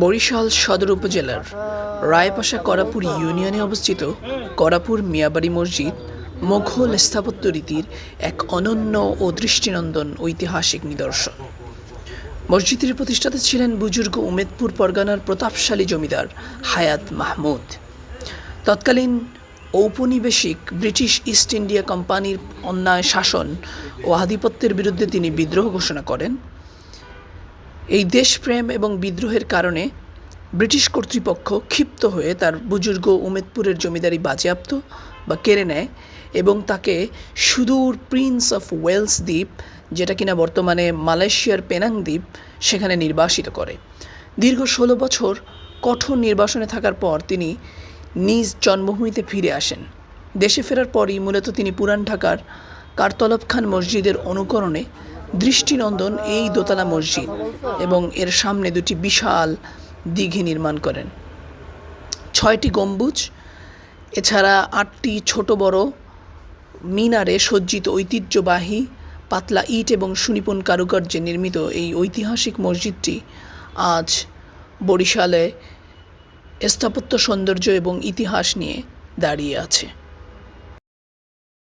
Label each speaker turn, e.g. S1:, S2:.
S1: বরিশাল সদর উপজেলার রায়পাশা করাপুর ইউনিয়নে অবস্থিত করাপুর মিয়াবাড়ি মসজিদ মোঘল স্থাপত্য রীতির এক অনন্য ও দৃষ্টিনন্দন ঐতিহাসিক নিদর্শন। মসজিদটির প্রতিষ্ঠাতা ছিলেন বুজুর্গ উমেদপুর পরগনার প্রতাপশালী জমিদার হায়াত মাহমুদ। তৎকালীন ঔপনিবেশিক ব্রিটিশ ইস্ট ইন্ডিয়া কোম্পানির অন্যায় শাসন ও আধিপত্যের বিরুদ্ধে তিনি বিদ্রোহ ঘোষণা করেন। এই দেশপ্রেম এবং বিদ্রোহের কারণে ব্রিটিশ কর্তৃপক্ষ ক্ষিপ্ত হয়ে তার বুজুর্গ উমেদপুরের জমিদারি বাজেয়াপ্ত বা কেড়ে নেয় এবং তাকে সুদূর প্রিন্স অফ ওয়েলস দ্বীপ, যেটা কিনা বর্তমানে মালয়েশিয়ার পেনাং দ্বীপ, সেখানে নির্বাসিত করে। দীর্ঘ 16 বছর কঠোর নির্বাসনে থাকার পর তিনি নিজ জন্মভূমিতে ফিরে আসেন। দেশে ফেরার পরই মূলত তিনি পুরান ঢাকার কারতলব খান মসজিদের অনুকরণে দৃষ্টিনন্দন এই দোতলা মসজিদ এবং এর সামনে দুটি বিশাল দিঘি নির্মাণ করেন। 6টি গম্বুজ এছাড়া 8টি ছোট বড় মিনারে সজ্জিত ঐতিহ্যবাহী পাতলা ইট এবং সুনিপুণ কারুকার্যে নির্মিত এই ঐতিহাসিক মসজিদটি আজ বরিশালে স্থাপত্য সৌন্দর্য এবং ইতিহাস নিয়ে দাঁড়িয়ে আছে।